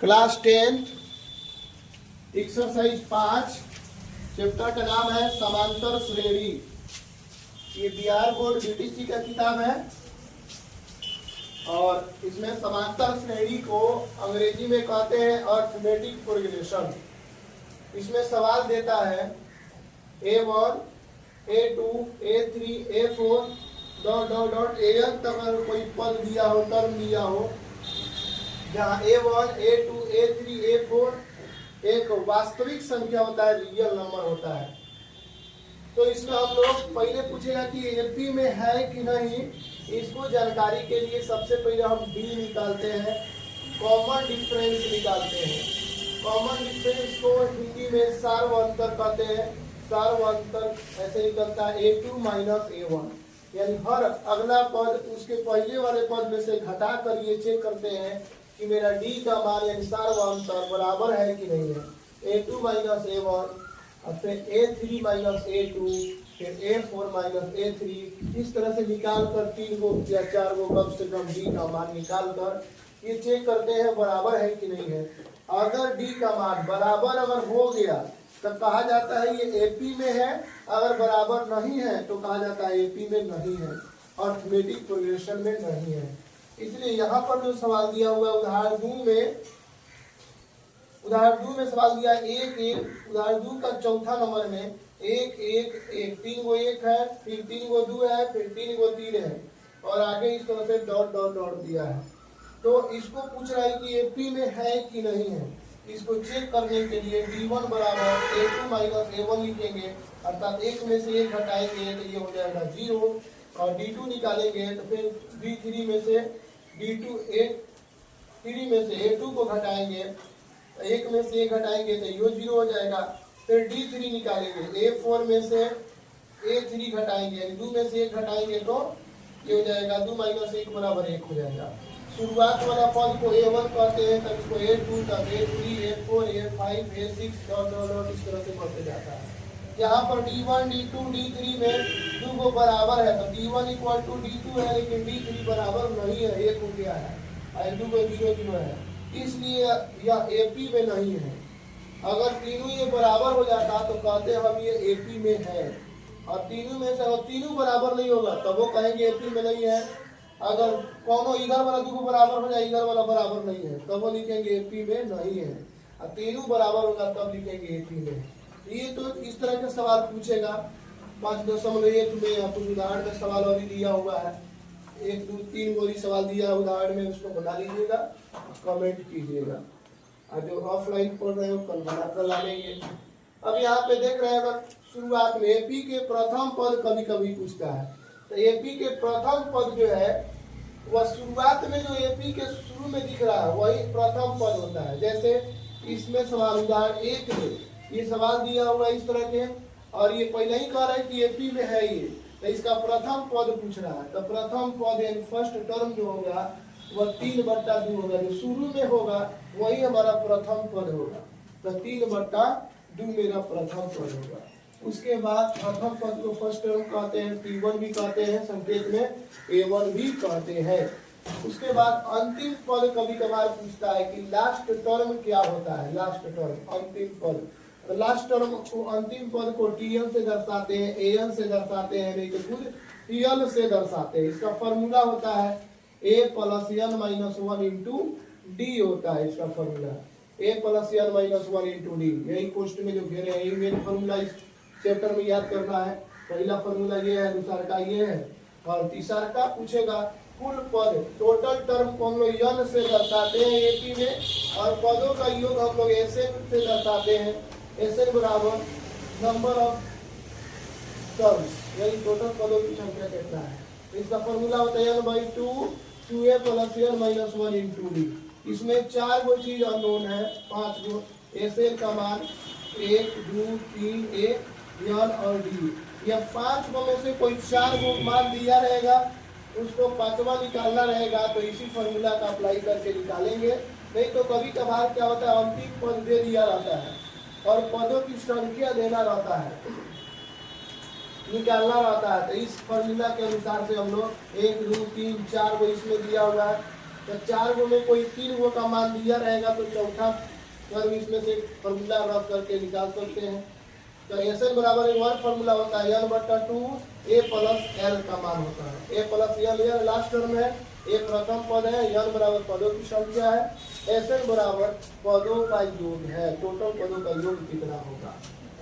Class 10 exercise 5 chapter का नाम है समांतर श्रेणी। ये बिहार बोर्ड बीटीसी का किताब है और इसमें समांतर श्रेणी को अंग्रेजी में कहते हैं अर्थमेटिक प्रोग्रेशन। इसमें सवाल देता है A1 A2 A3 A4 dot dot dot AN तक अगर कोई पद दिया हो, टर्म दिया हो, जहाँ A1 A2 A3 A4 एक वास्तविक संख्या होता है, रियल नंबर होता है। तो इसमें हम लोग पहले पूछेगा कि एपी में है कि नहीं। इसको जानकारी के लिए सबसे पहले हम डी निकालते हैं, कॉमन डिफरेंस निकालते हैं। कॉमन डिफरेंस को हिंदी में सार्वअंतर कहते हैं। सार्वअंतर ऐसे निकलता है A2 माइनस A1, यानी हर अगला पद उसके पहले वाले पद में से घटा कर ये चेक करते हैं कि मेरा डी का मान यानी सार्वअंतर बराबर है कि नहीं है। A2 माइनस A1 और फिर A3 माइनस A2 फिर A4 माइनस A3, इस तरह से निकाल कर 3 गो या 4 गो कम से कम डी का मान निकाल कर ये चेक करते हैं बराबर है कि नहीं है। अगर डी का मान बराबर अगर हो गया तब कहा जाता है ये एपी में है, अगर बराबर नहीं है तो कहा जाता है एपी में नहीं है, अर्थमेटिक प्रोग्रेशन में नहीं है। इसलिए यहाँ पर जो सवाल दिया हुआ है उदाहरण 2 में सवाल दिया 1 1, उदाहरण 2 का चौथा नंबर में 1 1 1, 3 गो 1 है, फिर 3 गो 2 है, फिर 3 गो 3 है और आगे इस तरह से डॉट डॉट डॉट दिया है। तो इसको पूछ रहा है कि एपी में है कि नहीं है। इसको चेक करने के लिए D1 बराबर A2 माइनस A1 लिखेंगे, अर्थात एक में से एक हटाएंगे तो ये हो जाएगा 0 और D2 निकालेंगे तो फिर D3 में से D2 A3 में से A2 को घटाएंगे, एक में से एक हटाएंगे तो ये 0 हो जाएगा। फिर D3 निकालेंगे, A4 में से A3 घटाएंगे यानी 2 में से 1 घटाएंगे तो ये हो जाएगा 2 माइनस 1 बराबर 1 हो जाएगा। शुरुआत वाला पद को A1 कहते हैं, तब इसको A2 तब A3 A4 A5 A6 dot dot dot इस तरह से बढ़ते जाता है। यहाँ पर D1 D2 D3 में 2 को बराबर है तो D1 इक्वल टू D2 है, लेकिन D3 बराबर नहीं है, 1 हो गया है और 2 को 0 0 है, इसलिए यह एपी में नहीं है। अगर तीनों ये बराबर हो जाता तो कहते हम ये एपी में है, और तीनों में से अगर तीनों बराबर नहीं होगा तब वो कहेंगे एपी में नहीं है। अगर कोनो इधर वाला 2 बराबर हो जाए, इधर वाला बराबर नहीं है, तब वो लिखेंगे एपी में नहीं है, और तीनों बराबर होगा तब लिखेंगे एपी में। ये तो इस तरह के सवाल पूछेगा। 5.1 में कुछ उदाहरण में सवाल अभी दिया हुआ है, 1 2 3 गोरी सवाल दिया उदाहरण में, उसको बना लीजिएगा, कमेंट कीजिएगा। और जो ऑफलाइन पढ़ रहे हो कल बनाकर ला लेंगे। अब यहाँ पे देख रहे हैं शुरुआत में एपी के प्रथम पद कभी कभी पूछता है, तो एपी के प्रथम पद जो है वह शुरुआत में जो एपी के शुरू में दिख रहा है वही प्रथम पद होता है। जैसे इसमें सवाल उदाहरण 1 में ये सवाल दिया हुआ इस तरह के, और ये पहले ही कह रहा है कि एपी में है ये, तो इसका प्रथम पद पूछ रहा है। तो प्रथम पद यानी फर्स्ट टर्म जो होगा वह 3/2 होगा, जो शुरू में होगा वही हमारा प्रथम पद होगा। तो 3/2 मेरा प्रथम पद होगा। उसके बाद प्रथम पद को फर्स्ट टर्म कहते हैं, T1 भी कहते हैं, संकेत में A1 भी कहते हैं। उसके बाद अंतिम पद कभी कभार पूछता है कि लास्ट टर्म क्या होता है। लास्ट टर्म अंतिम पद, तो लास्ट टर्म को अंतिम पद को TN से दर्शाते हैं, AN से दर्शाते हैं, नहीं तो खुद TL से दर्शाते हैं। इसका फॉर्मूला होता है A + N - 1 इंटू D होता है इसका formula, A + N - 1 into D। यही पोस्ट में जो घेरे हैं यही मेन फॉर्मूला इस चैप्टर में याद करना है। पहला फॉर्मूला ये है, दूसरा का ये है, और तीसरा का पूछेगा कुल पद, टोटल टर्म को हम लोग N से दर्शाते हैं एपी में, और पदों का योग हम लोग SN से दर्शाते हैं। SN बराबर नंबर ऑफ टर्म्स, यही टोटल पदों की संख्या कहता है। इसका फॉर्मूला होता है N/2 2A + N - 1 into D। इसमें 4 गो चीज अननोन है, 5 गो। SN का मान 1 2 3 A N और D, यह 5 गो में से कोई 4 गो मान दिया रहेगा, उसको 5वां निकालना रहेगा, तो इसी फॉर्मूला का अप्लाई करके निकालेंगे। नहीं तो कभी कभार क्या होता है अंतिम पद दे दिया रहता है और पदों की संख्या देना रहता है, निकालना रहता है। तो इस फॉर्मूला के अनुसार से हम लोग 1 2 3 4 को इसमें दिया हुआ है, तो 4 गो में कोई 3 गो का मान दिया रहेगा तो चौथा कर्व इसमें से फॉर्मूला रख करके निकाल सकते हैं। तो एसएन बराबर एक और फॉर्मूला होता है n/2 a प्लस l का मान होता है। a प्लस l यह लास्ट टर्म है, a प्रथम पद है, n बराबर पदों की संख्या है, एसएन बराबर पदों का योग है, टोटल पदों का योग कितना होगा।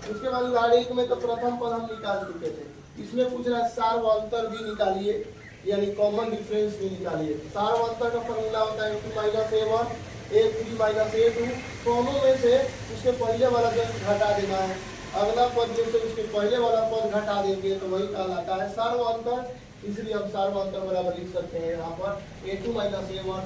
उसके बाद उदाहरण 1 में तो प्रथम पद हम निकाल चुके थे, इसमें पूछ रहा है सार्वंतर भी निकालिए, यानी कॉमन डिफरेंस भी निकालिए। सार्वंतर का फॉर्मूला होता है a2 - a1 a3 - a2, दोनों में से उसके पहले वाला जब घटा देना है, अगला पद में से उसके पहले वाला पद घटा देंगे तो वही कहलाता है सार्वंतर। इसलिए हम सार्वंतर बराबर लिख सकते हैं यहाँ पर a2 - a1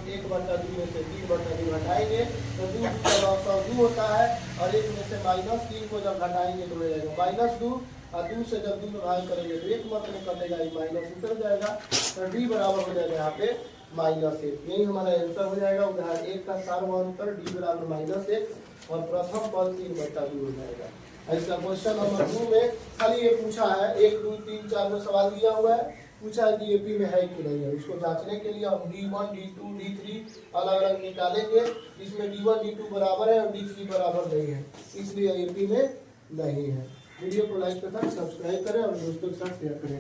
1/2 में से 3/2 घटाएंगे तो 2 होता है, और 1 में से -3 को जब घटाएंगे तो हो जाएगा -2, और 2 से जब 2 में भाग करेंगे तो 1 मत में कटेगा, माइनस उतर जाएगा, तो d बराबर हो जाएगा यहाँ पे -1। यही हमारा आंसर हो जाएगा उदाहरण 1 का सार्वंतर d बराबर -1 और प्रथम पद 3/2 हो जाएगा। ऐसा क्वेश्चन नंबर 2 में खाली ये पूछा है, 1 2 3 4 में सवाल दिया हुआ है, पूछा है कि एपी में है कि नहीं है। उसको जांचने के लिए हम d1 d2 d3 अलग अलग निकालेंगे, इसमें d1 d2 बराबर है और d3 बराबर नहीं है, इसलिए एपी में नहीं है। वीडियो को लाइक तथा सब्सक्राइब करें और दोस्तों के साथ शेयर करें।